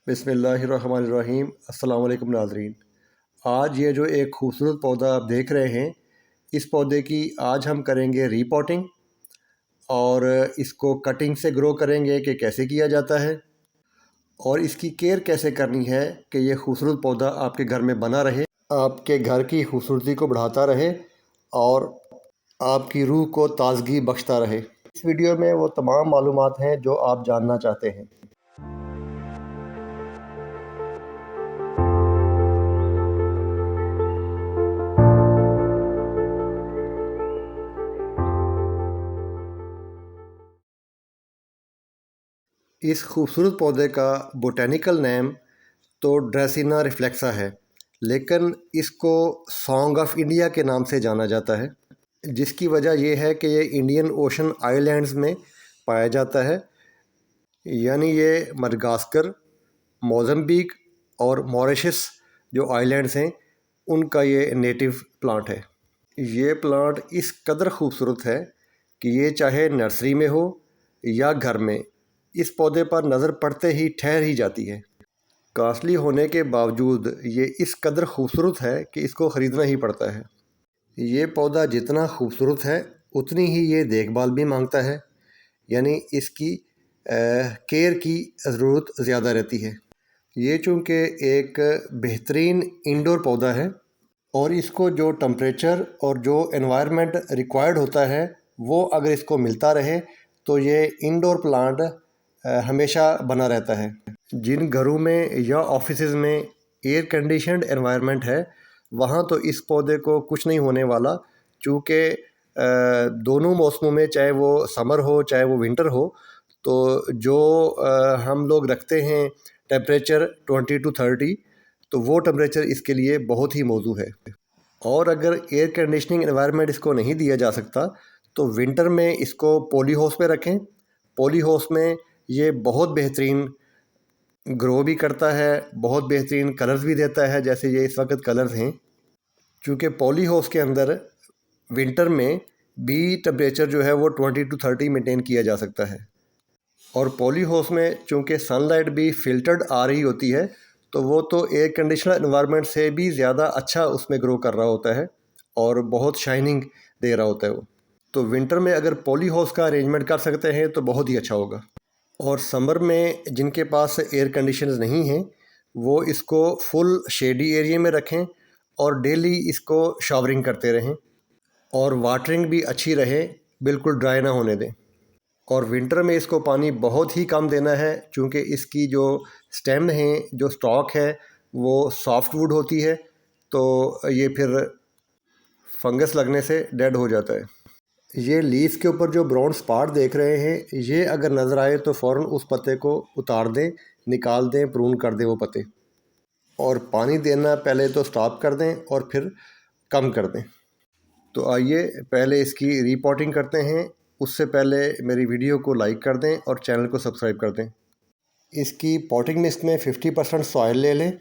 बिस्मिल्लाहिर्रहमानिर्रहीम। अस्सलाम वालेकुम नाज़रीन। आज ये जो एक खूबसूरत पौधा आप देख रहे हैं, इस पौधे की आज हम करेंगे रीपॉटिंग और इसको कटिंग से ग्रो करेंगे कि कैसे किया जाता है और इसकी केयर कैसे करनी है कि ये खूबसूरत पौधा आपके घर में बना रहे, आपके घर की खूबसूरती को बढ़ाता रहे और आपकी रूह को ताज़गी बख्शता रहे। इस वीडियो में वो तमाम मालूमात हैं जो आप जानना चाहते हैं। इस खूबसूरत पौधे का बोटेनिकल नेम तो ड्रेसिना रिफ्लेक्सा है, लेकिन इसको सॉन्ग ऑफ इंडिया के नाम से जाना जाता है, जिसकी वजह यह है कि ये इंडियन ओशन आइलैंड्स में पाया जाता है। यानी ये मडगास्कर, मोज़म्बिक और मॉरिशस जो आइलैंड्स हैं उनका ये नेटिव प्लांट है। ये प्लांट इस कदर खूबसूरत है कि ये चाहे नर्सरी में हो या घर में, इस पौधे पर नज़र पड़ते ही ठहर ही जाती है। कॉस्टली होने के बावजूद ये इस कदर खूबसूरत है कि इसको ख़रीदना ही पड़ता है। ये पौधा जितना खूबसूरत है उतनी ही ये देखभाल भी मांगता है, यानी इसकी केयर की ज़रूरत ज़्यादा रहती है। ये चूँकि एक बेहतरीन इंडोर पौधा है और इसको जो टेम्परेचर और जो एनवायरनमेंट रिक्वायर्ड होता है वो अगर इसको मिलता रहे तो ये इंडोर प्लांट हमेशा बना रहता है। जिन घरों में या ऑफिसेज़ में एयर कंडीशनड एनवायरनमेंट है वहाँ तो इस पौधे को कुछ नहीं होने वाला, चूँकि दोनों मौसमों में, चाहे वो समर हो चाहे वो विंटर हो, तो जो हम लोग रखते हैं टेम्परेचर 20 to 30, तो वो टेम्परेचर इसके लिए बहुत ही मौजू है। और अगर एयर कंडीशनिंग एनवायरनमेंट इसको नहीं दिया जा सकता तो विंटर में इसको पॉली हाउस में रखें। पॉली हाउस में ये बहुत बेहतरीन ग्रो भी करता है, बहुत बेहतरीन कलर्स भी देता है, जैसे ये इस वक्त कलर्स हैं। चूँकि पॉली हाउस के अंदर विंटर में भी टेम्परेचर जो है वो 20 to 30 मेंटेन किया जा सकता है। और पॉली हाउस में चूँकि सनलाइट भी फ़िल्टर्ड आ रही होती है तो वो तो एयर कंडीशनर एनवायरनमेंट से भी ज़्यादा अच्छा उसमें ग्रो कर रहा होता है और बहुत शाइनिंग दे रहा होता है वो। तो विंटर में अगर पॉली हाउस का अरेंजमेंट कर सकते हैं तो बहुत ही अच्छा होगा। और समर में जिनके पास एयर कंडीशनर्स नहीं हैं वो इसको फुल शेडी एरिया में रखें और डेली इसको शावरिंग करते रहें और वाटरिंग भी अच्छी रहे, बिल्कुल ड्राई ना होने दें। और विंटर में इसको पानी बहुत ही कम देना है, क्योंकि इसकी जो स्टेम है, जो स्टॉक है, वो सॉफ्ट वुड होती है, तो ये फिर फंगस लगने से डेड हो जाता है। ये लीफ के ऊपर जो ब्राउन स्पॉट देख रहे हैं, ये अगर नज़र आए तो फ़ौरन उस पत्ते को उतार दें, निकाल दें, प्रून कर दें वो पत्ते, और पानी देना पहले तो स्टॉप कर दें और फिर कम कर दें। तो आइए पहले इसकी रीपॉटिंग करते हैं। उससे पहले मेरी वीडियो को लाइक कर दें और चैनल को सब्सक्राइब कर दें। इसकी पॉटिंग मिक्स में 50% सॉइल ले लें,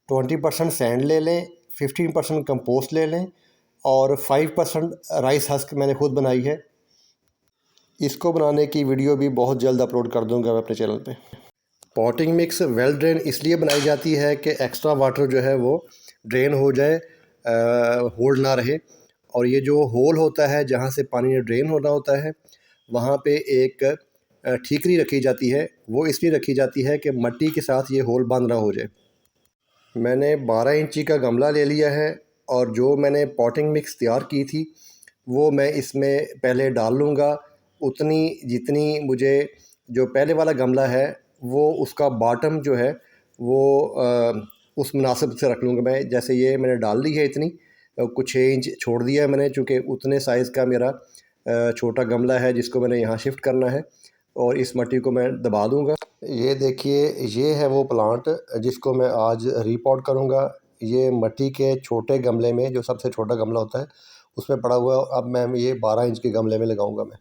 20% सैंड ले लें, 15% कंपोस्ट ले लें और 5% राइस हस्क मैंने खुद बनाई है। इसको बनाने की वीडियो भी बहुत जल्द अपलोड कर दूंगा मैं अपने चैनल पे। पॉटिंग मिक्स वेल ड्रेन इसलिए बनाई जाती है कि एक्स्ट्रा वाटर जो है वो ड्रेन हो जाए, होल्ड ना रहे। और ये जो होल होता है जहाँ से पानी ड्रेन होना होता है, वहाँ पे एक ठीकरी रखी जाती है। वो इसलिए रखी जाती है कि मिट्टी के साथ ये होल बंद ना हो जाए। मैंने 12 इंची का गमला ले लिया है और जो मैंने पॉटिंग मिक्स तैयार की थी वो मैं इसमें पहले डाल लूँगा। उतनी जितनी मुझे, जो पहले वाला गमला है वो उसका बॉटम जो है वो उस मुनासिब से रख लूँगा मैं। जैसे ये मैंने डाल ली है इतनी, कुछ 6 इंच छोड़ दिया है मैंने, चूँकि उतने साइज़ का मेरा छोटा गमला है जिसको मैंने यहाँ शिफ्ट करना है। और इस मिट्टी को मैं दबा दूँगा। ये देखिए, ये है वो प्लांट जिसको मैं आज रीपॉट करूँगा। ये मिट्टी के छोटे गमले में, जो सबसे छोटा गमला होता है उसमें पड़ा हुआ है। अब मैं ये 12 इंच के गमले में लगाऊंगा मैं।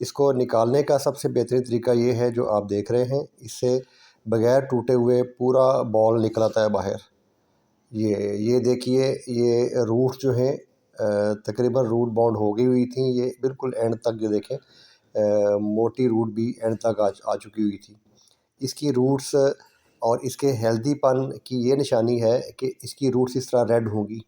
इसको निकालने का सबसे बेहतरीन तरीका ये है जो आप देख रहे हैं, इससे बगैर टूटे हुए पूरा बॉल निकल आता है बाहर। ये देखिए, ये रूट जो है तकरीबन रूट बाउंड हो गई हुई थी। ये बिल्कुल एंड तक, जो देखें मोटी रूट भी एंड तक आ चुकी हुई थी। इसकी रूट्स और इसके हेल्दीपन की ये निशानी है कि इसकी रूट्स इस तरह रेड होंगी,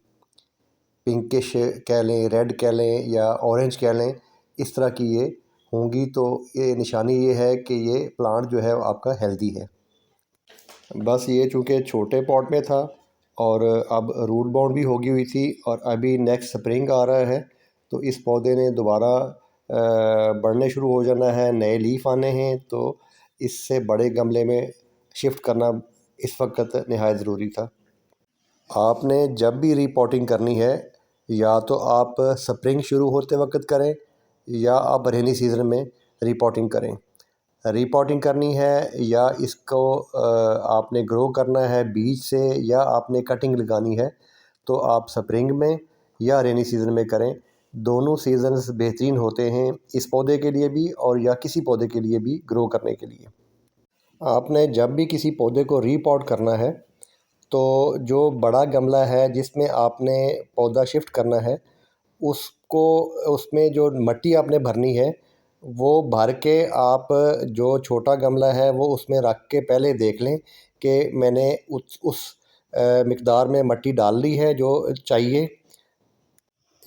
पिंकिश कह लें, रेड कह लें या ऑरेंज कह लें, इस तरह की ये होंगी। तो ये निशानी ये है कि ये प्लांट जो है आपका हेल्दी है। बस ये चूँकि छोटे पॉट में था और अब रूट बाउंड भी होगी हुई थी और अभी नेक्स्ट स्प्रिंग आ रहा है, तो इस पौधे ने दोबारा बढ़ने शुरू हो जाना है, नए लीफ आने हैं, तो इससे बड़े गमले में शिफ्ट करना इस वक्त नहायत ज़रूरी था। आपने जब भी रीपॉटिंग करनी है, या तो आप स्प्रिंग शुरू होते वक्त करें या आप रेनी सीज़न में रीपॉटिंग करें। रीपॉटिंग करनी है या इसको आपने ग्रो करना है बीज से या आपने कटिंग लगानी है, तो आप स्प्रिंग में या रेनी सीज़न में करें। दोनों सीज़न्स बेहतरीन होते हैं इस पौधे के लिए भी और या किसी पौधे के लिए भी ग्रो करने के लिए। आपने जब भी किसी पौधे को रीपॉट करना है, तो जो बड़ा गमला है जिसमें आपने पौधा शिफ्ट करना है, उसको उसमें जो मिट्टी आपने भरनी है वो भर के आप जो छोटा गमला है वो उसमें रख के पहले देख लें कि मैंने उस मिकदार में मिट्टी डाल ली है जो चाहिए,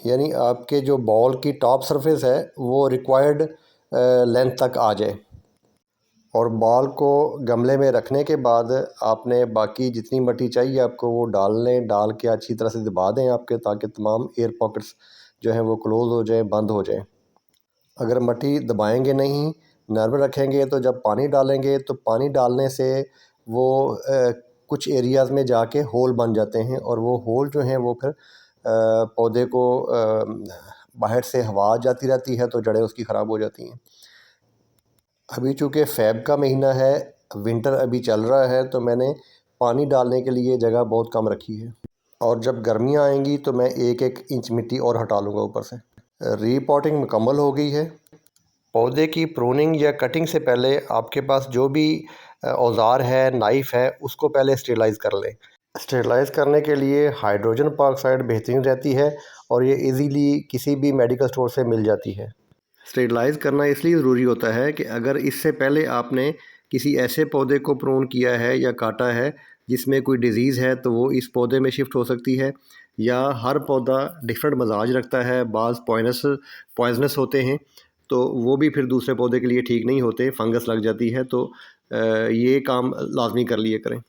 यानी आपके जो बॉल की टॉप सरफेस है वो रिक्वायर्ड लेंथ तक आ जाए। और बॉल को गमले में रखने के बाद आपने बाकी जितनी मिट्टी चाहिए आपको वो डाल लें, डाल के अच्छी तरह से दबा दें आपके, ताकि तमाम एयर पॉकेट्स जो हैं वो क्लोज़ हो जाएं, बंद हो जाएं। अगर मिट्टी दबाएंगे नहीं, नर्म रखेंगे, तो जब पानी डालेंगे तो पानी डालने से वो कुछ एरियाज़ में जाके होल बन जाते हैं और वो होल जो हैं वो फिर पौधे को बाहर से हवा जाती रहती है तो जड़ें उसकी ख़राब हो जाती हैं। अभी चूँकि फ़ेब का महीना है, विंटर अभी चल रहा है, तो मैंने पानी डालने के लिए जगह बहुत कम रखी है और जब गर्मियाँ आएंगी तो मैं 1-1 इंच मिट्टी और हटा लूँगा ऊपर से। रीपॉटिंग मुकम्मल हो गई है। पौधे की प्रूनिंग या कटिंग से पहले आपके पास जो भी औज़ार है, नाइफ़ है, उसको पहले स्टेरिलाइज़ कर लें। स्टेरिलाइज़ करने के लिए हाइड्रोजन पेरोक्साइड बेहतरीन रहती है और ये इजीली किसी भी मेडिकल स्टोर से मिल जाती है। स्टेरिलाइज़ करना इसलिए ज़रूरी होता है कि अगर इससे पहले आपने किसी ऐसे पौधे को प्रून किया है या काटा है जिसमें कोई डिज़ीज़ है, तो वो इस पौधे में शिफ्ट हो सकती है। या हर पौधा डिफरेंट मजाज रखता है, बाज़ पॉइजनस होते हैं, तो वो भी फिर दूसरे पौधे के लिए ठीक नहीं होते, फंगस लग जाती है। तो ये काम लाजमी कर लिए करें।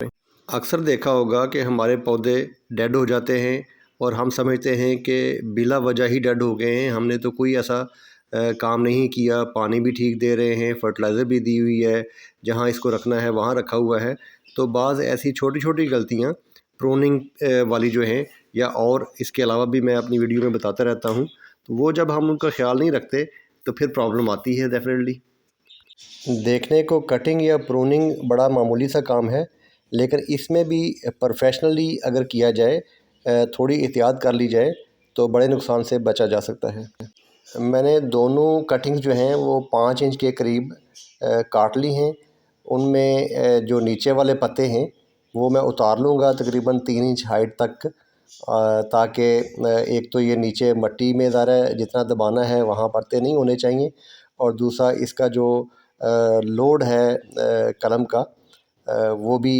अक्सर देखा होगा कि हमारे पौधे डेड हो जाते हैं और हम समझते हैं कि बिला वजह ही डेड हो गए हैं, हमने तो कोई ऐसा काम नहीं किया, पानी भी ठीक दे रहे हैं, फर्टिलाइज़र भी दी हुई है, जहाँ इसको रखना है वहाँ रखा हुआ है। तो बाज़ ऐसी छोटी छोटी गलतियाँ प्रूनिंग वाली जो हैं, या और इसके अलावा भी मैं अपनी वीडियो में बताता रहता हूँ, तो वो जब हम उनका ख्याल नहीं रखते तो फिर प्रॉब्लम आती है डेफिनेटली। देखने को कटिंग या प्रूनिंग बड़ा मामूली सा काम है, लेकिन इसमें भी प्रोफेशनली अगर किया जाए, थोड़ी एहतियात कर ली जाए, तो बड़े नुकसान से बचा जा सकता है। मैंने दोनों कटिंग्स जो हैं वो 5 इंच के करीब काट ली हैं। उनमें जो नीचे वाले पत्ते हैं वो मैं उतार लूँगा तकरीबन 3 इंच हाइट तक, ताकि एक तो ये नीचे मिट्टी में ज़रा जितना दबाना है वहाँ पत्ते नहीं होने चाहिए, और दूसरा इसका जो लोड है कलम का, वो भी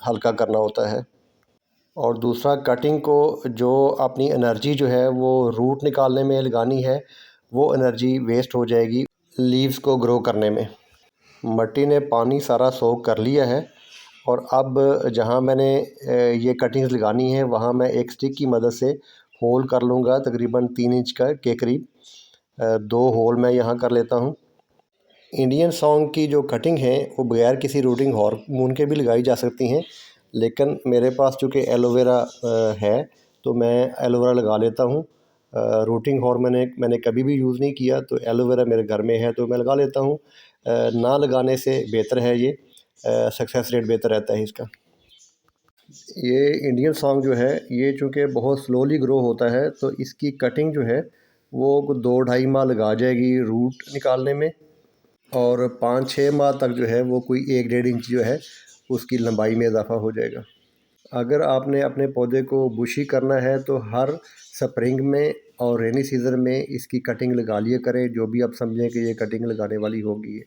हल्का करना होता है। और दूसरा कटिंग को जो अपनी एनर्जी जो है वो रूट निकालने में लगानी है, वो एनर्जी वेस्ट हो जाएगी लीव्स को ग्रो करने में। मिट्टी ने पानी सारा सोख कर लिया है और अब जहाँ मैंने ये कटिंग्स लगानी है वहाँ मैं एक स्टिक की मदद से होल कर लूँगा तकरीबन 3 इंच का के करीब। 2 होल मैं यहाँ कर लेता हूँ। इंडियन सॉन्ग की जो कटिंग है वो बगैर किसी रूटिंग हार्मोन के भी लगाई जा सकती हैं, लेकिन मेरे पास चूँकि एलोवेरा है तो मैं एलोवेरा लगा लेता हूँ। रूटिंग हार्मोन मैंने कभी भी यूज़ नहीं किया, तो एलोवेरा मेरे घर में है तो मैं लगा लेता हूँ। ना लगाने से बेहतर है ये, सक्सेस रेट बेहतर रहता है इसका। ये इंडियन सॉन्ग जो है ये चूँकि बहुत स्लोली ग्रो होता है, तो इसकी कटिंग जो है वो 2-2.5 माह लगा जाएगी रूट निकालने में, और 5-6 माह तक जो है वो कोई 1-1.5 इंच जो है उसकी लंबाई में इजाफा हो जाएगा। अगर आपने अपने पौधे को बुशी करना है तो हर स्प्रिंग में और रेनी सीज़न में इसकी कटिंग लगा लिया करें, जो भी आप समझें कि ये कटिंग लगाने वाली होगी।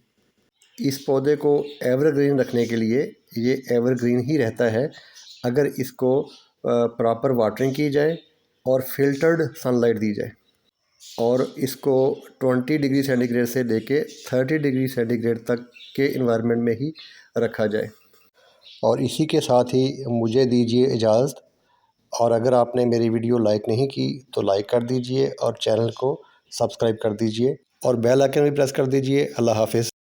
इस पौधे को एवरग्रीन रखने के लिए ये एवरग्रीन ही रहता है अगर इसको प्रॉपर वाटरिंग की जाए और फिल्टर्ड सनलाइट दी जाए, और इसको 20 डिग्री सेंटीग्रेड से लेके 30 डिग्री सेंटीग्रेड तक के इन्वायरमेंट में ही रखा जाए। और इसी के साथ ही मुझे दीजिए इजाज़त, और अगर आपने मेरी वीडियो लाइक नहीं की तो लाइक कर दीजिए और चैनल को सब्सक्राइब कर दीजिए और बेल आइकन भी प्रेस कर दीजिए। अल्लाह हाफ़िज़।